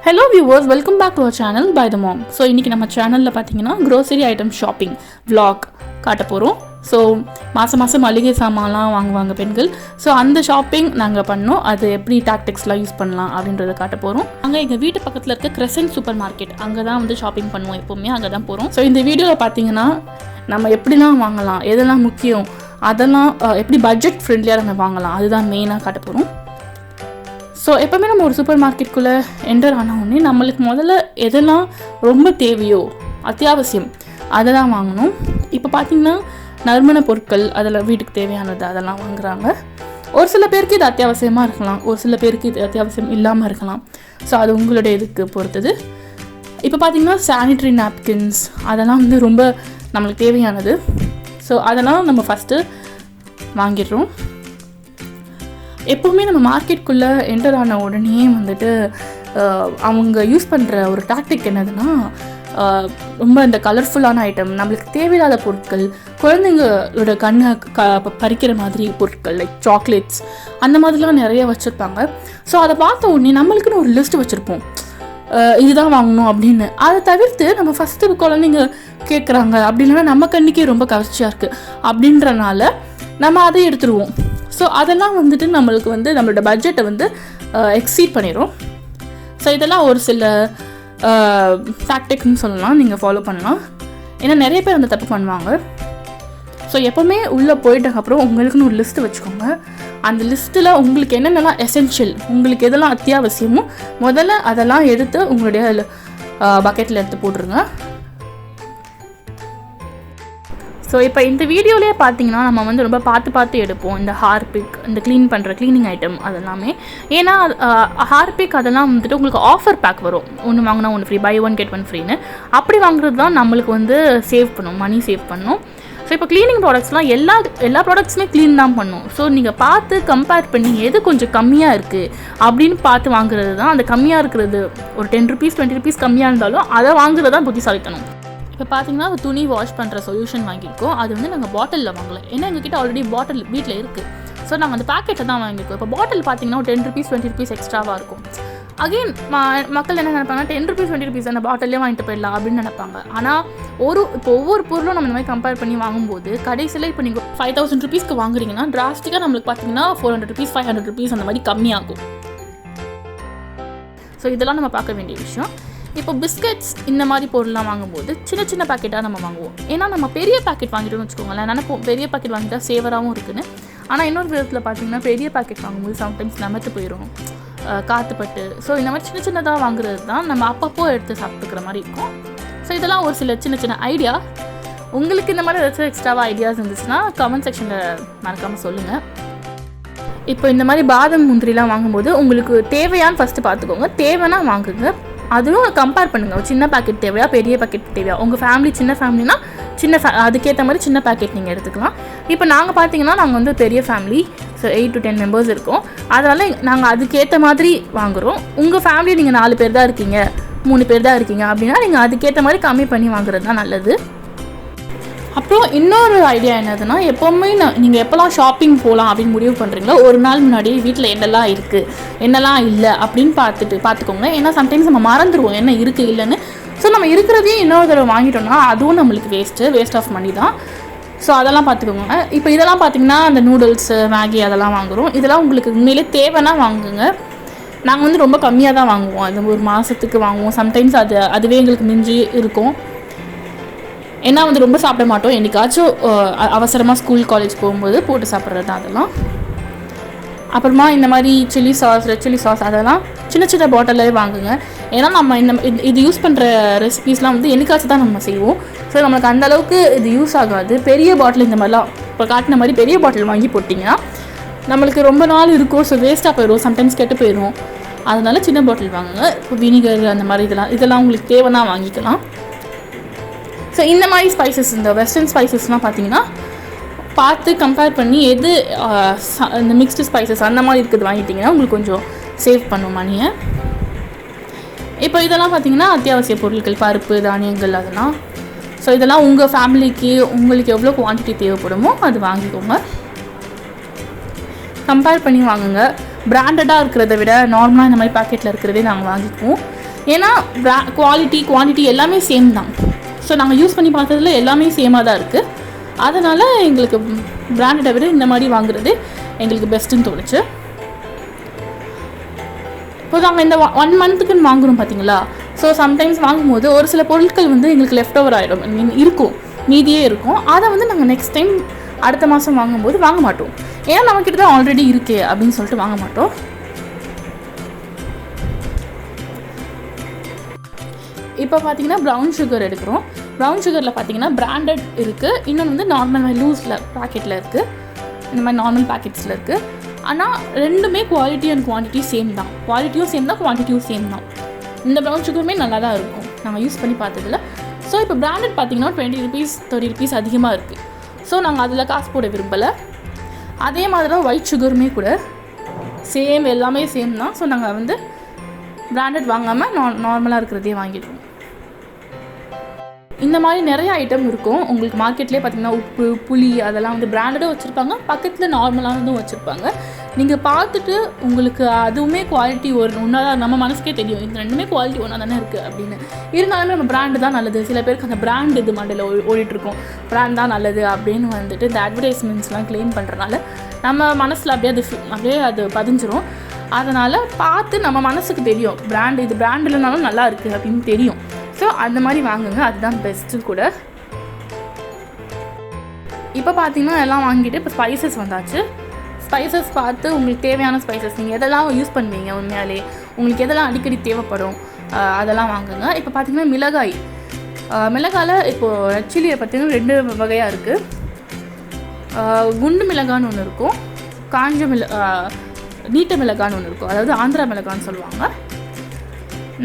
Hello viewers, welcome back to our channel by the mom. So இன்னைக்கு நம்ம சேனல்ல பாத்தீங்கன்னா grocery item shopping vlog காட்ட போறோம். ஸோ மாதம் மளிகை சாமான்லாம் வாங்குவாங்க பெண்கள். ஸோ அந்த ஷாப்பிங் நாங்கள் பண்ணோம். அது எப்படி டாக்டிக்ஸ்லாம் யூஸ் பண்ணலாம் அப்படின்றத காட்ட போகிறோம். அங்கே எங்கள் வீட்டு பக்கத்தில் இருக்க கிரெசன்ட் சூப்பர் மார்க்கெட், அங்கே தான் வந்து ஷாப்பிங் பண்ணுவோம். எப்போவுமே அங்கே தான் போகிறோம். ஸோ இந்த வீடியோவில் பார்த்தீங்கன்னா நம்ம எப்படிலாம் வாங்கலாம், எதெல்லாம் முக்கியம், அதெல்லாம் எப்படி பட்ஜெட் ஃப்ரெண்ட்லியாக நம்ம வாங்கலாம், அதுதான் மெயினாக காட்ட போகிறோம். ஸோ எப்போவுமே நம்ம ஒரு சூப்பர் மார்க்கெட்டுக்குள்ளே என்டர் ஆன உடனே நம்மளுக்கு முதல்ல எதெல்லாம் ரொம்ப தேவையோ, அத்தியாவசியம், அதை தான் வாங்கணும். இப்போ பார்த்தீங்கன்னா நறுமண பொருட்கள், அதில் வீட்டுக்கு தேவையானது அதெல்லாம் வாங்குகிறாங்க. ஒரு சில பேருக்கு இது அத்தியாவசியமாக இருக்கலாம், ஒரு சில பேருக்கு இது அத்தியாவசியம் இல்லாமல் இருக்கலாம். ஸோ அது உங்களுடைய இதுக்கு பொறுத்தது. இப்போ பார்த்திங்கன்னா சானிட்ரி நாப்கின்ஸ் அதெல்லாம் வந்து ரொம்ப நம்மளுக்கு தேவையானது. ஸோ அதெல்லாம் நம்ம ஃபஸ்ட்டு வாங்கிடுறோம். எப்போவுமே நம்ம மார்க்கெட்டுக்குள்ளே என்டர் ஆன உடனே வந்துட்டு அவங்க யூஸ் பண்ணுற ஒரு டாக்டிக் என்னதுன்னா, ரொம்ப இந்த கலர்ஃபுல்லான ஐட்டம், நம்மளுக்கு தேவையில்லாத பொருட்கள், குழந்தைங்களோட கண்ணை பறிக்கிற மாதிரி பொருட்கள் லைக் சாக்லேட்ஸ் அந்த மாதிரிலாம் நிறைய வச்சுருப்பாங்க. ஸோ அதை பார்த்த உடனே நம்மளுக்குன்னு ஒரு லிஸ்ட் வச்சுருப்போம், இதுதான் வாங்கணும் அப்படின்னு. அதை தவிர்த்து நம்ம ஃபஸ்ட்டு குழந்தைங்க கேட்குறாங்க அப்படின்னா நம்ம கண்ணுக்கே ரொம்ப கவர்ச்சியாக இருக்குது அப்படின்றனால நம்ம அதை எடுத்துருவோம். ஸோ அதெல்லாம் வந்துட்டு நம்மளுக்கு வந்து நம்மளோட பட்ஜெட்டை வந்து எக்ஸீட் பண்ணிடும். ஸோ இதெல்லாம் ஒரு சில டாக்டிக்னு சொல்லலாம், நீங்கள் ஃபாலோ பண்ணலாம். ஏன்னா நிறைய பேர் அந்த தப்பு பண்ணுவாங்க. ஸோ எப்போவுமே உள்ளே போயிட்டதுக்கப்புறம் உங்களுக்குன்னு ஒரு லிஸ்ட்டு வச்சுக்கோங்க. அந்த லிஸ்ட்டில் உங்களுக்கு என்னென்னலாம் எசென்ஷியல், உங்களுக்கு எதெல்லாம் அத்தியாவசியமோ முதல்ல அதெல்லாம் எடுத்து உங்களுடைய பக்கெட்டில் எடுத்து போட்டுருங்க. ஸோ இப்போ இந்த வீடியோலேயே பார்த்தீங்கன்னா நம்ம வந்து ரொம்ப பார்த்து எடுப்போம். இந்த ஹார்பிக், இந்த க்ளீனிங் ஐட்டம் அதெல்லாமே. ஏன்னா ஹார்பிக் அதெல்லாம் வந்துட்டு உங்களுக்கு ஆஃபர் பேக் வரும், ஒன்று வாங்கினா ஒன்று free, buy one get one ஃப்ரீன்னு. அப்படி வாங்குறது தான் நம்மளுக்கு வந்து சேவ் பண்ணும், மணி சேவ் பண்ணும். ஸோ இப்போ க்ளீனிங் ப்ராடக்ட்ஸ்லாம் எல்லா ப்ராடக்ட்ஸுமே க்ளீன் தான் பண்ணும். ஸோ நீங்கள் பார்த்து கம்பேர் பண்ணி எது கொஞ்சம் கம்மியாக இருக்குது அப்படின்னு பார்த்து வாங்குறது தான். அந்த கம்மியாக இருக்கிறது ஒரு 10 rupees 20 rupees கம்மியாக இருந்தாலும் அதை வாங்குறது தான் புத்திசாலித்தனம். இப்போ பார்த்தீங்கன்னா துணி வாஷ் பண்ணுற சொல்யூஷன் வாங்கியிருக்கோம். அது வந்து நாங்கள் பாட்டிலில் வாங்கலை, ஏன்னா எங்ககிட்ட ஆல்ரெடி பாட்டில் வீட்டில் இருக்குது. ஸோ நாங்கள் அந்த பேக்கெட்டை தான் வாங்கியிருக்கோம். இப்போ பாட்டில் பார்த்தீங்கன்னா 10 rupees 20 rupees எக்ஸ்ட்ராவாக இருக்கும். அகெயின் மக்கள் என்ன நினைப்பாங்க, 10 rupees 20 rupees அந்த பாட்டிலே வாங்கிட்டு போயிடலாம் அப்படின்னு நினைப்பாங்க. ஆனால் இப்போ ஒவ்வொரு பொருளும் நம்ம இந்த மாதிரி கம்பேர் பண்ணி வாங்கும்போது கடைசியில் இப்போ நீங்கள் 5000 rupeesக்கு வாங்குறீங்கன்னா டிராஸ்டிக்காக நம்மளுக்கு பார்த்தீங்கன்னா 400 rupees 500 rupees அந்த மாதிரி கம்மியாகும். ஸோ இதெல்லாம் நம்ம பார்க்க வேண்டிய விஷயம். இப்போ பிஸ்கெட்ஸ் இந்த மாதிரி பொருள்லாம் வாங்கும்போது சின்ன பேக்கெட்டாக நம்ம வாங்குவோம். ஏன்னா நம்ம பெரிய பேக்கெட் வாங்கிட்டோம்னு வச்சுக்கோங்களேன், நினைப்போம் பெரிய பேக்கெட் வாங்கிட்டா சேவராகவும் இருக்குன்னு. ஆனால் இன்னொரு விதத்தில் பார்த்தீங்கன்னா பெரிய பேக்கெட் வாங்கும்போது சம்டைம்ஸ் நமத்து போயிடும், காற்றுப்பட்டு. ஸோ இந்த மாதிரி சின்னதாக வாங்குறது தான் நம்ம அப்பப்போ எடுத்து சாப்பிட்டுக்கிற மாதிரி இருக்கும். ஸோ இதெல்லாம் ஒரு சில சின்ன ஐடியா. உங்களுக்கு இந்த மாதிரி ஏதாச்சும் எக்ஸ்ட்ராவாக ஐடியாஸ் இருந்துச்சுன்னா கமெண்ட் செக்ஷனில் மறக்காமல் சொல்லுங்கள். இப்போ இந்த மாதிரி பாதாம் முந்திரிலாம் வாங்கும்போது உங்களுக்கு தேவையான்னு ஃபஸ்ட்டு பார்த்துக்கோங்க. தேவைன்னா வாங்குங்க, அதுவும் கம்பேர் பண்ணுங்கள். சின்ன பேக்கெட் தேவையா, பெரிய பேக்கெட் தேவையா. உங்கள் ஃபேமிலி சின்ன ஃபேமிலினா அதுக்கேற்ற மாதிரி சின்ன பேக்கெட் நீங்கள் எடுத்துக்கலாம். இப்போ நாங்கள் பார்த்தீங்கன்னா நாங்கள் வந்து பெரிய ஃபேமிலி, ஸோ 8 to 10 members இருக்கோம். அதனால் நாங்கள் அதுக்கேற்ற மாதிரி வாங்குகிறோம். உங்கள் ஃபேமிலி நீங்கள் 4 பேர் தான் இருக்கீங்க, 3 பேர் தான் இருக்கீங்க அப்படின்னா நீங்கள் அதுக்கேற்ற மாதிரி கம்மி பண்ணி வாங்குறது தான் நல்லது. அப்புறம் இன்னொரு ஐடியா என்னதுன்னா, எப்போவுமே நீங்கள் எப்போல்லாம் ஷாப்பிங் போகலாம் அப்படின்னு முடிவு பண்ணுறீங்களோ ஒரு நாள் முன்னாடி வீட்டில் என்னெல்லாம் இருக்குது என்னெல்லாம் இல்லை அப்படின்னு பார்த்துக்கோங்க. ஏன்னா சம்டைம்ஸ் நம்ம மறந்துடுவோம் என்ன இருக்குது இல்லைன்னு. ஸோ நம்ம இருக்கிறதையும் இன்னொரு தடவை வாங்கிட்டோம்னா அதுவும் நம்மளுக்கு வேஸ்ட் ஆஃப் மணி தான். ஸோ அதெல்லாம் பார்த்துக்கோங்க. இப்போ இதெல்லாம் பார்த்திங்கன்னா அந்த நூடுல்ஸு, மேகி அதெல்லாம் வாங்குகிறோம். இதெல்லாம் உங்களுக்கு உண்மையிலே தேவைன்னா வாங்குங்க. நாங்கள் வந்து ரொம்ப கம்மியாக தான் வாங்குவோம், அது ஒரு மாதத்துக்கு வாங்குவோம். சம்டைம்ஸ் அதுவே எங்களுக்கு மிஞ்சி இருக்கும். ஏன்னா வந்து ரொம்ப சாப்பிட மாட்டோம், என்றைக்காச்சும் அவசரமாக ஸ்கூல் காலேஜ் போகும்போது போட்டு சாப்பிட்றது தான் அதெல்லாம். அப்புறமா இந்த மாதிரி chilli sauce, red chilli sauce அதெல்லாம் சின்ன பாட்டிலே வாங்குங்க. ஏன்னா நம்ம இது யூஸ் பண்ணுற ரெசிபீஸ்லாம் வந்து என்னைக்காச்சும் தான் நம்ம செய்வோம். ஸோ நம்மளுக்கு அந்தளவுக்கு இது யூஸ் ஆகாது. பெரிய பாட்டில் இந்த மாதிரிலாம் இப்போ காட்டின மாதிரி பெரிய பாட்டில் வாங்கி போட்டிங்கன்னா நம்மளுக்கு ரொம்ப நாள் இருக்கும். ஸோ வேஸ்ட்டாக போயிடும், சம்டைம்ஸ் கெட்டு போயிடும். அதனால சின்ன பாட்டில் வாங்குங்க. இப்போ வினிகர் அந்த மாதிரி இதெல்லாம் உங்களுக்கு தேவைன்னா வாங்கிக்கலாம். ஸோ இந்த மாதிரி ஸ்பைசஸ், இந்த வெஸ்டர்ன் ஸ்பைசஸ்லாம் பார்த்தீங்கன்னா பார்த்து கம்பேர் பண்ணி எது இந்த மிக்ஸ்டு ஸ்பைசஸ் அந்த மாதிரி இருக்கிறது வாங்கிட்டிங்கன்னா உங்களுக்கு கொஞ்சம் சேவ் பண்ணும் மணியை. இப்போ இதெல்லாம் பார்த்தீங்கன்னா அத்தியாவசிய பொருட்கள், பருப்பு, தானியங்கள் அதெல்லாம். ஸோ இதெல்லாம் உங்கள் ஃபேமிலிக்கு உங்களுக்கு எவ்வளோ குவான்டிட்டி தேவைப்படுமோ அது வாங்கிக்கோங்க. கம்பேர் பண்ணி வாங்குங்க. பிராண்டடாக இருக்கிறத விட நார்மலாக இந்த மாதிரி பாக்கெட்டில் இருக்கிறதே நாங்கள் வாங்கிக்குவோம். ஏன்னா குவாலிட்டி எல்லாமே சேம் தான். ஸோ நாங்கள் யூஸ் பண்ணி பார்த்ததுல எல்லாமே சேமாக தான் இருக்குது. அதனால் எங்களுக்கு பிராண்டடை விட இந்த மாதிரி வாங்குறது எங்களுக்கு பெஸ்ட்டுன்னு தோணுச்சு. இப்போ நாங்கள் இந்த 1 மந்த்துக்குன்னு வாங்குகிறோம் பார்த்தீங்களா. ஸோ சம்டைம்ஸ் வாங்கும்போது ஒரு சில பொருட்கள் வந்து எங்களுக்கு லெஃப்ட் ஓவர் ஆகிடும், இருக்கும், மீதியே இருக்கும். அதை வந்து நாங்கள் நெக்ஸ்ட் டைம் அடுத்த மாதம் வாங்கும்போது வாங்க மாட்டோம். ஏன்னா நம்மக்கிட்ட தான் ஆல்ரெடி இருக்கே அப்படின்னு சொல்லிட்டு வாங்க மாட்டோம். இப்போ பார்த்தீங்கன்னா ப்ரௌன் சுகர் எடுக்கிறோம். ப்ரௌன் சுகரில் பார்த்தீங்கன்னா பிராண்டட் இருக்குது, இன்னொன்று வந்து நார்மல் லூஸில் பேக்கெட்டில் இருக்குது. இந்த மாதிரி நார்மல் பேக்கெட்ஸில் இருக்குது. ஆனால் ரெண்டுமே குவாலிட்டி அண்ட் குவான்டிட்டி சேம் தான். குவாலிட்டியும் சேம் தான், குவான்டிட்டியும் சேம் தான். இந்த ப்ரௌன் சுகருமே நல்லா தான் இருக்கும் நாங்கள் யூஸ் பண்ணி பார்த்ததில்ல. ஸோ இப்போ பிராண்டட் பார்த்தீங்கன்னா 20 rupees 30 rupees அதிகமாக இருக்குது. ஸோ நாங்கள் அதில் காசு போட விரும்பலை. அதே மாதிரி தான் ஒயிட் சுகருமே கூட சேம், எல்லாமே சேம் தான். ஸோ நாங்கள் வந்து பிராண்டட் வாங்காமல் நார்மலாக இருக்கிறதே வாங்கிடுவோம். இந்த மாதிரி நிறைய ஐட்டம் இருக்கும் உங்களுக்கு மார்க்கெட்லேயே. பார்த்தீங்கன்னா உப்பு, புளி அதெல்லாம் வந்து பிராண்டடும் வச்சுருப்பாங்க, பக்கத்தில் நார்மலானதும் வச்சுருப்பாங்க. நீங்கள் பார்த்துட்டு உங்களுக்கு அதுவுமே குவாலிட்டி ஒன்றா தான், நம்ம மனசுக்கே தெரியும் இந்த ரெண்டுமே குவாலிட்டி ஒன்றா தானே இருக்குது அப்படின்னு. இருந்தாலுமே நம்ம பிராண்டு தான் நல்லது. சில பேருக்கு அந்த பிராண்ட் இது மண்டையில் ஓடிட்டுருக்கோம், பிராண்ட் தான் நல்லது அப்படின்னு வந்துட்டு இந்த அட்வர்டைஸ்மெண்ட்ஸ்லாம் க்ளைம் பண்ணுறதுனால நம்ம மனசில் அப்படியே அது பதிஞ்சிரும். அதனால் பார்த்து நம்ம மனசுக்கு தெரியும் பிராண்டு, இது பிராண்ட் இல்லைனாலும் நல்லா இருக்குது அப்படின்னு தெரியும். ஸோ அந்த மாதிரி வாங்குங்க, அதுதான் பெஸ்ட்டு கூட. இப்போ பார்த்தீங்கன்னா எல்லாம் வாங்கிட்டு இப்போ ஸ்பைசஸ் வந்தாச்சு. ஸ்பைசஸ் பார்த்து உங்களுக்கு தேவையான ஸ்பைசஸ் நீங்கள் எதெல்லாம் யூஸ் பண்ணுவீங்க, உண்மையாலே உங்களுக்கு எதெல்லாம் அடிக்கடி தேவைப்படும் அதெல்லாம் வாங்குங்க. இப்போ பார்த்தீங்கன்னா மிளகாயில் இப்போது சில்லியை பார்த்தீங்கன்னா 2 வகையாக இருக்குது. குண்டு மிளகான்னு ஒன்று இருக்கும், காஞ்ச நீட்ட மிளகான்னு ஒன்று இருக்கும், அதாவது ஆந்திரா மிளகான்னு சொல்லுவாங்க.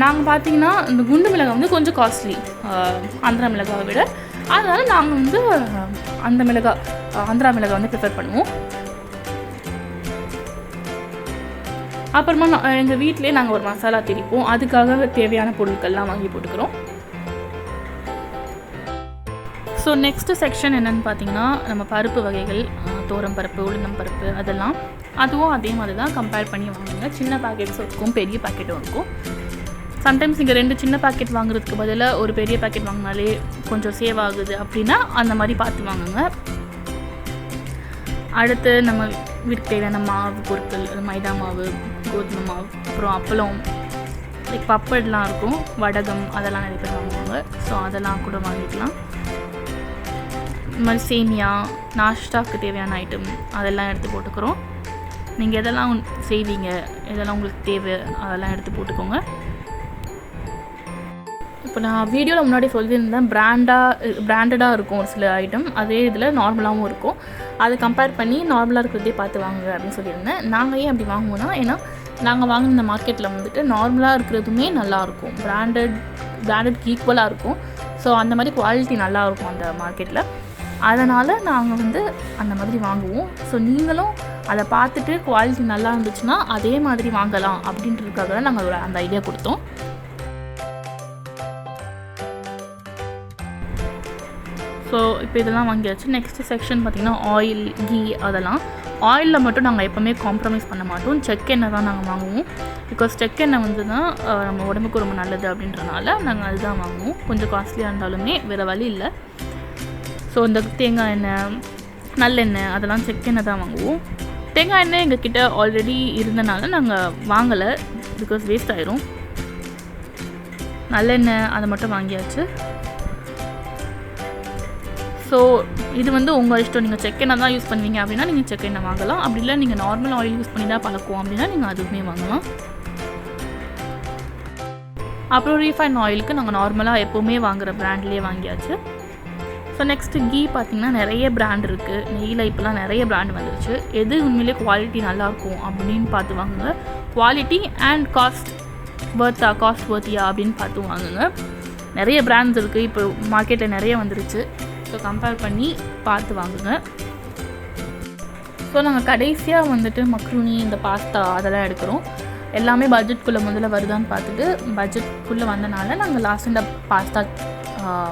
நாங்கள் பார்த்தீங்கன்னா இந்த குண்டு மிளகாய் வந்து கொஞ்சம் காஸ்ட்லி ஆந்திரா மிளகாவை விட. அதனால் நாங்கள் வந்து அந்த ஆந்திரா மிளகாய் வந்து ப்ரிஃபர் பண்ணுவோம். அப்புறமா எங்கள் வீட்டிலே நாங்கள் ஒரு மசாலா திரிப்போம், அதுக்காக தேவையான பொருட்கள்லாம் வாங்கி போட்டுக்கிறோம். ஸோ நெக்ஸ்ட்டு செக்ஷன் என்னென்னு பார்த்தீங்கன்னா நம்ம பருப்பு வகைகள், தோரம் பருப்பு, உளுந்தம் பருப்பு, அதுவும் அதே மாதிரி தான் கம்பேர் பண்ணி வாங்குங்க. சின்ன பேக்கெட்ஸும் இருக்கும், பெரிய பேக்கெட்டும் இருக்கும். சம்டைம்ஸ் நீங்கள் 2 சின்ன பேக்கெட் வாங்குறதுக்கு பதிலாக ஒரு பெரிய பேக்கெட் வாங்கினாலே கொஞ்சம் சேவ் ஆகுது அப்படின்னா அந்த மாதிரி பார்த்து வாங்குங்க. அடுத்து நம்ம வீட்டுக்கு தேவையான மாவு பொருட்கள், மைதா மாவு, கோதுமை மாவு, அப்புறம் அப்பளம், லைக் பப்படெலாம் இருக்கும், வடகம், அதெல்லாம் நிறைய பேர் வாங்குவாங்க. ஸோ அதெல்லாம் கூட வாங்கிக்கலாம். இந்த மாதிரி சேமியா, நாஷ்டாவுக்கு தேவையான ஐட்டம் அதெல்லாம் எடுத்து போட்டுக்கிறோம். நீங்கள் எதெல்லாம் செய்வீங்க, எதெல்லாம் உங்களுக்கு தேவை அதெல்லாம் எடுத்து போட்டுக்கோங்க. இப்போ நான் வீடியோவில் முன்னாடி சொல்லியிருந்தேன் பிராண்டடாக இருக்கும் ஒரு சில ஐட்டம், அதே இதில் நார்மலாகவும் இருக்கும். அதை கம்பேர் பண்ணி நார்மலாக இருக்கிறதே பார்த்து வாங்குங்க அப்படின்னு சொல்லியிருந்தேன். நாங்கள் ஏன் அப்படி வாங்குவோம்னா, ஏன்னா நாங்கள் வாங்கின இந்த மார்க்கெட்டில் வந்துட்டு நார்மலாக இருக்கிறதுமே நல்லாயிருக்கும், பிராண்டட்க்கு ஈக்குவலாக இருக்கும். ஸோ அந்த மாதிரி குவாலிட்டி நல்லாயிருக்கும் அந்த மார்க்கெட்டில். அதனால் நாங்கள் வந்து அந்த மாதிரி வாங்குவோம். ஸோ நீங்களும் அதை பார்த்துட்டு குவாலிட்டி நல்லா இருந்துச்சுன்னா அதே மாதிரி வாங்கலாம் அப்படின்றதுக்காக தான் நாங்கள் அந்த ஐடியா கொடுத்தோம். ஸோ இப்போ இதெல்லாம் வாங்கியாச்சு. நெக்ஸ்ட்டு செக்ஷன் பார்த்திங்கன்னா ஆயில், கீ, அதெல்லாம். ஆயிலில் மட்டும் நாங்கள் எப்போவுமே காம்ப்ரமைஸ் பண்ண மாட்டோம். செக்கெண்ணெய் தான் நாங்கள் வாங்குவோம். பிகாஸ் செக்கெண்ணெய் வந்து தான் நம்ம உடம்புக்கு ரொம்ப நல்லது அப்படின்றனால நாங்கள் அதுதான் வாங்குவோம். கொஞ்சம் காஸ்ட்லியாக இருந்தாலுமே வேறு வழி இல்லை. ஸோ இந்த தேங்காய் எண்ணெய், நல்லெண்ணெய், அதெல்லாம் செக்கெண்ணெய் தான் வாங்குவோம். தேங்காய் எண்ணெய் எங்கள் கிட்டே ஆல்ரெடி இருந்தனால நாங்கள் வாங்கலை, பிகாஸ் வேஸ்ட் ஆயிரும். நல்லெண்ணெய் அதை மட்டும் வாங்கியாச்சு. ஸோ இது வந்து உங்கள் இஷ்டம். நீங்கள் செக்கெண்ணெய் தான் யூஸ் பண்ணுவீங்க அப்படின்னா நீங்கள் செக்கெண்ணெய் வாங்கலாம். அப்படி இல்லை நீங்கள் நார்மல் ஆயில் யூஸ் பண்ணி தான் பழக்குவோம் அப்படின்னா நீங்கள் அதுவுமே வாங்கலாம். அப்புறம் ரீஃபைன் ஆயிலுக்கு நாங்கள் நார்மலாக எப்போவுமே வாங்குகிற பிராண்ட்லேயே வாங்கியாச்சு. ஸோ நெக்ஸ்ட்டு கீ பார்த்திங்கன்னா நிறைய பிராண்ட் இருக்குது. நெய்யில் இப்போலாம் நிறைய பிராண்ட் வந்துருச்சு. எது உண்மையிலே குவாலிட்டி நல்லாயிருக்கும் அப்படின்னு பார்த்து வாங்குங்க. குவாலிட்டி அண்ட் காஸ்ட் வர்த்தியா அப்படின்னு பார்த்து வாங்குங்க. நிறைய பிராண்ட்ஸ் இருக்குது, இப்போ மார்க்கெட்டில் நிறைய வந்துருச்சு. ஸோ கம்பேர் பண்ணி பார்த்து வாங்குங்க. ஸோ நாங்கள் கடைசியாக வந்துட்டு மக்ரூனி, இந்த பாஸ்தா அதெல்லாம் எடுக்கிறோம். எல்லாமே பட்ஜெட்குள்ளே முதல்ல வருதான்னு பார்த்துட்டு பட்ஜெட்குள்ளே வந்தனால நாங்கள் லாஸ்ட் இந்த பாஸ்தா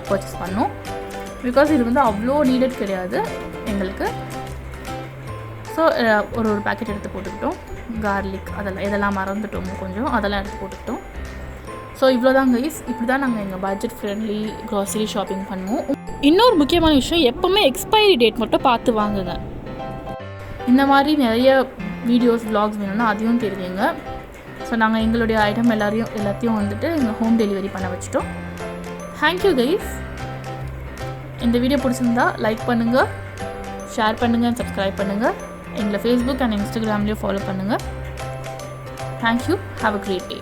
பர்ச்சேஸ் பண்ணோம். பிகாஸ் இது வந்து அவ்வளோ நீடட் கிடையாது எங்களுக்கு. ஸோ ஒரு பேக்கெட் எடுத்து போட்டுக்கிட்டோம். கார்லிக் இதெல்லாம் மறந்துட்டோம், கொஞ்சம் அதெல்லாம் எடுத்து போட்டுக்கிட்டோம். ஸோ இவ்வளோ தான் கைஸ். இப்படி தான் நாங்கள் எங்கள் பட்ஜெட் ஃப்ரெண்ட்லி க்ராசரி ஷாப்பிங் பண்ணுவோம். இன்னொரு முக்கியமான விஷயம், எப்போவுமே எக்ஸ்பைரி டேட் மட்டும் பார்த்து வாங்குங்க. இந்த மாதிரி நிறைய வீடியோஸ் vlogs வேணும்னா அதையும் தெரிவிங்க. ஸோ நாங்கள் எங்களுடைய ஐட்டம் எல்லாத்தையும் வந்துட்டு எங்கள் ஹோம் டெலிவரி பண்ண வச்சுட்டோம். Thank you guys. இந்த வீடியோ பிடிச்சிருந்தா லைக் பண்ணுங்கள், ஷேர் பண்ணுங்கள், சப்ஸ்கிரைப் பண்ணுங்கள். எங்களை ஃபேஸ்புக் அண்ட் இன்ஸ்டாகிராம்லேயும் ஃபாலோ பண்ணுங்கள். Thank you. Have a great day.